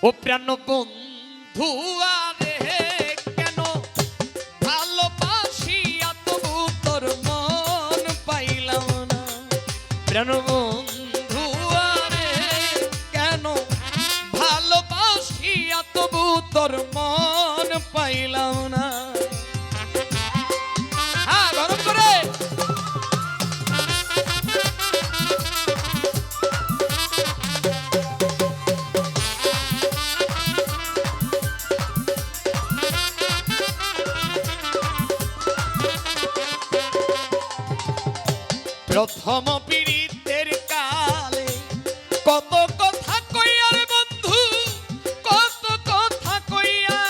ও প্রাণ বন্ধু আরে কেন ভালোবাসিয়া তবু তোর মন পাইলাম না। প্রাণ বন্ধু আরে কেন ভালোবাসিয়া তবু তোর মন পাইলাম না। হ্যাঁ গরম করে প্রথম পীড়িতের কালে কত কথা কইয়া রে বন্ধু, কত কথা কইয়া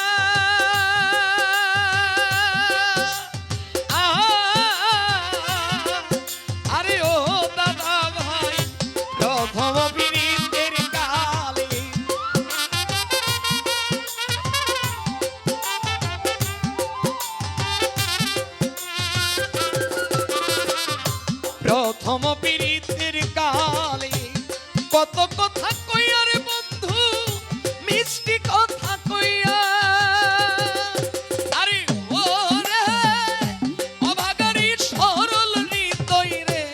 আরে ও দাদা ভাই প্রথম পীড়িতের কালে প্রথম পীড়িতের কালে কত কথা কইয়া রে বন্ধু, মিষ্টি কথা কইয়া আরে ও রে অভাগারি সরল হৃদয় রে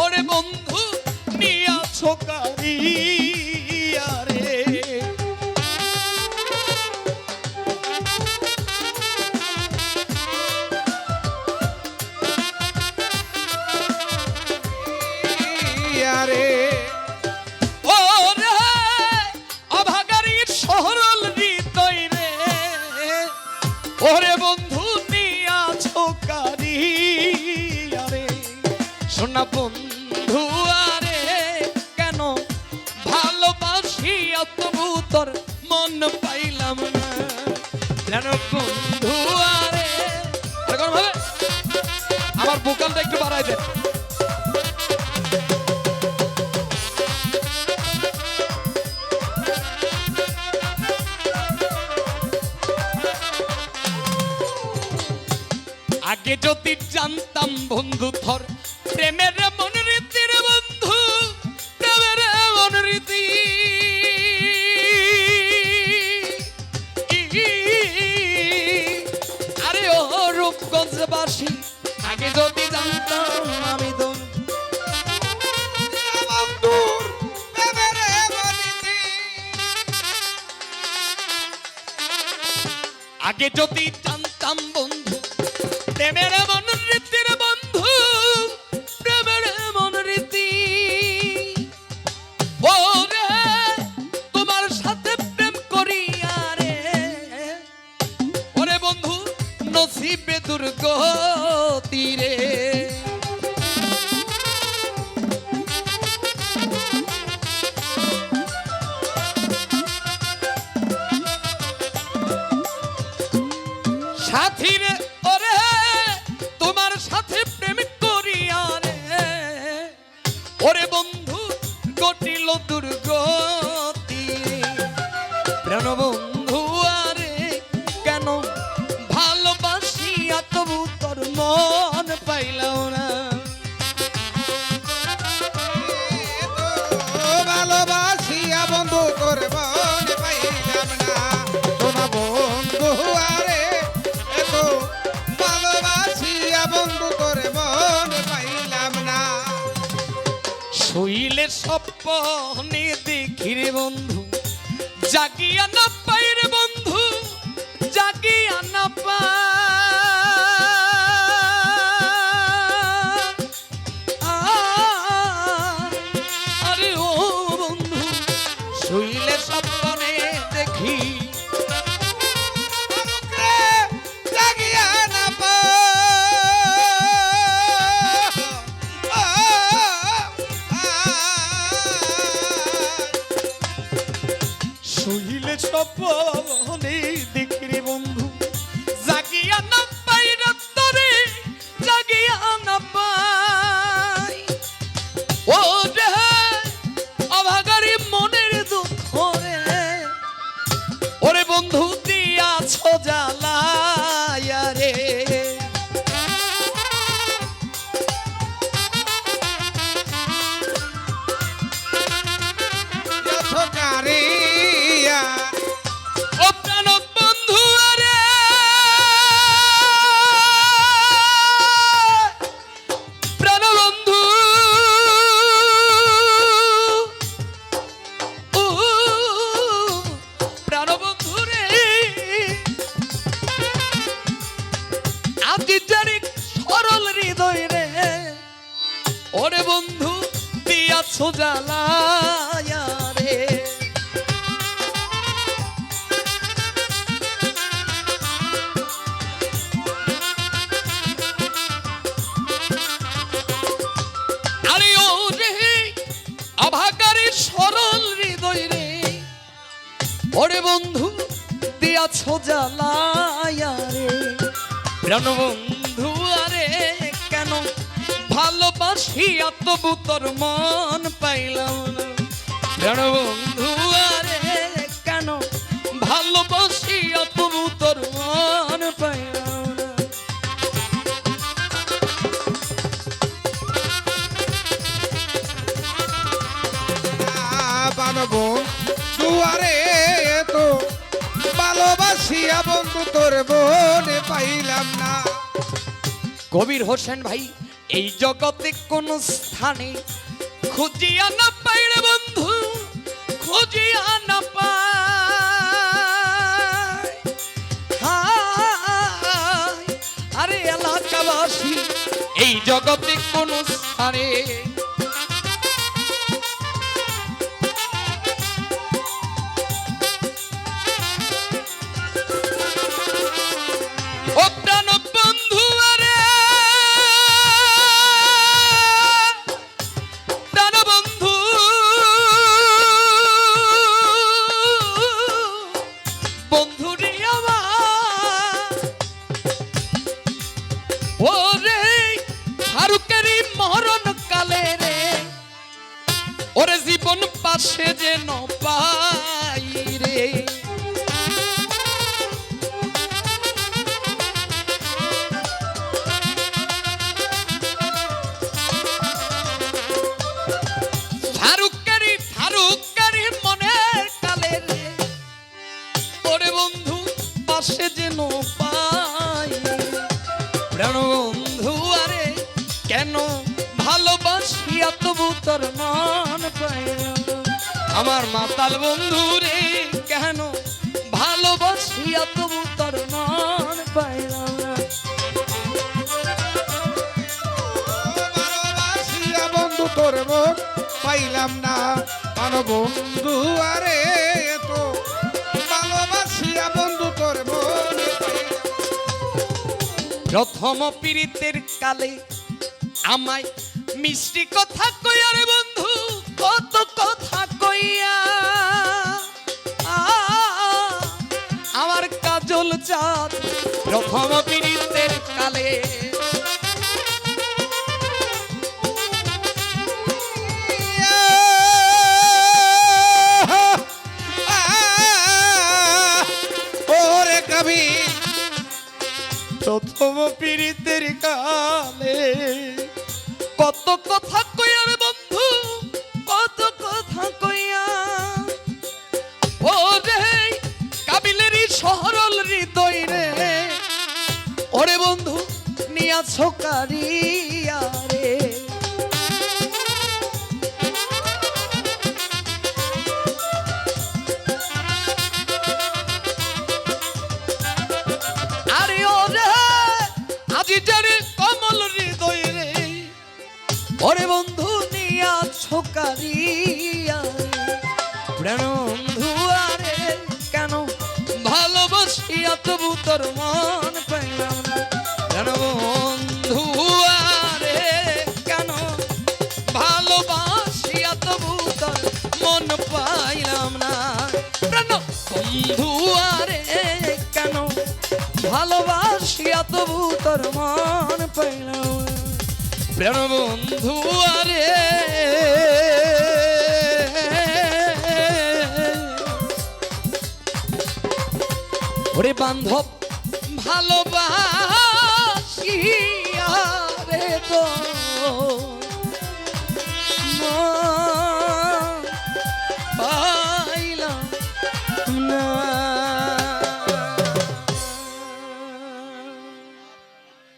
ওরে বন্ধু নিয়াছো কারিয়া রে। ওরে বন্ধু নিয়াছো কারিয়া রে শোনা বন্ধু আরে কেন ভালোবাসিয়া তবু তোর মন পাইলাম না। যেন বন্ধু আরে আমার বোকালটা একটু বাড়াই দেন। আগে যদি জানতাম বন্ধু থর প্রেমের মন রীতির বন্ধু, প্রেমের মন রীতি আরে ও রূপগঞ্জবাসী আগে যদি জানতাম আমি তো আগে যদি জানতাম বন্ধু প্রেমের মন রীতির বন্ধু, প্রেমের মন রীতি ও রে তোমার সাথে প্রেম করিয়া রে ওরে বন্ধু নসিবে দুর্গতি রে। সাথী রে ওরে তোমার সাথে প্রেম করিয়া রে ওরে বন্ধু ঘটিল দুর্গতি। প্রাণ বন্ধু আরে কেন ভালোবাসিয়া তবু তোর মন পাইলাম না। ভালোবাসিয়া বন্ধু তোর মন পাইলাম না। শোনা বন্ধু আরে এত ভালোবাসিয়া বন্ধু তোর মন পাইলাম না। শুইলে স্বপ্নে দেখি রে বন্ধু জাগিয়া না পাই রে বন্ধু, জাগিয়া না পাই আরে ও বন্ধু শুইলে স্বপ্নে দেখি জাগিয়া না শুইলে স্বপ্নে দেখি রে বন্ধু জাগিয়া না পাই রাত্রে, জাগিয়া না পাই ও রে অভাগারি মনের দুঃখ রে ওরে বন্ধু দিয়াছো জ্বালায়া রে। কারে জ্বালায়া রে। আরে ও রে অভাগারে সরল হৃদয় রে, ওরে বন্ধু দিয়াছ জ্বালায়া রে। প্রাণ বন্ধু আরে কেন ভালোবাসিয়া তবু তোর মন পাইলাম না। প্রাণ বন্ধু আরে কেন ভালোবাসিয়া তবু তোর মন পাইলাম না। বানবো দুয়ারে তো ভালোবাসিয়া বন্ধু তোর মনে পাইলাম না। কবির হোসেন ভাই এই জগতে কোন স্থানে খুঁজিয়া না পাই রে বন্ধু, খুঁজিয়া না পাই। হায়, আরে এলাকাবাসী এই জগতে কোন স্থানে ও প্রাণ বন্ধু আরে প্রাণ বন্ধু বন্ধুরে আমার ওরে ফারুকেরই মরণ কালে রে, ওরে জীবন পাশে যেন পাই রে। ফারুকেরই মনের কালে রে, ওরে বন্ধু পাশে যেন পাই। প্রাণ বন্ধু আরে কেন ভালোবাসিয়া তবু তোর মন পাইলাম না। আমার মাতাল বন্ধু রে কেন ভালোবাসিয়া তবু তোর মন পাইলাম না। ভালোবাসিয়া বন্ধু তোর মন পাইলাম না। বন্ধু আরে তো ভালোবাসিয়া বন্ধু তোর মনে পাইলাম। প্রথম পীড়িতের কালে আমায় মিষ্টি কথা কইয়া রে বন্ধু, কত কথা কইয়া আমার কাজল চাঁদ। প্রথম পীড়িতের কালে ওরে কবি প্রথম পীড়িতের কালে কত কথা কইয়া রে বন্ধু, কত কথা কইয়া। ও রে কাবিলেরই সরল হৃদয় রে, ওরে বন্ধু নিয়াছ কারিয়া রে। আরে ও রে আজি যারে কমল হৃদয় রে, ওরে বন্ধু নিয়াছ কারিয়া রে। প্রাণ বন্ধু আরে কেন ভালোবাসিয়া তবু তোর মন পাইলাম না। প্রাণ বন্ধু আরে কেন ভালোবাসিয়া তবু তোর মন পাইলাম না। প্রাণ বন্ধু আরে কেন ভালোবাসিয়া তবু তোর মন পাইলাম না। প্রাণ বন্ধু আরে ওরে বান্ধব ভালোবাসিয়া রে তো মন পাইলাম না।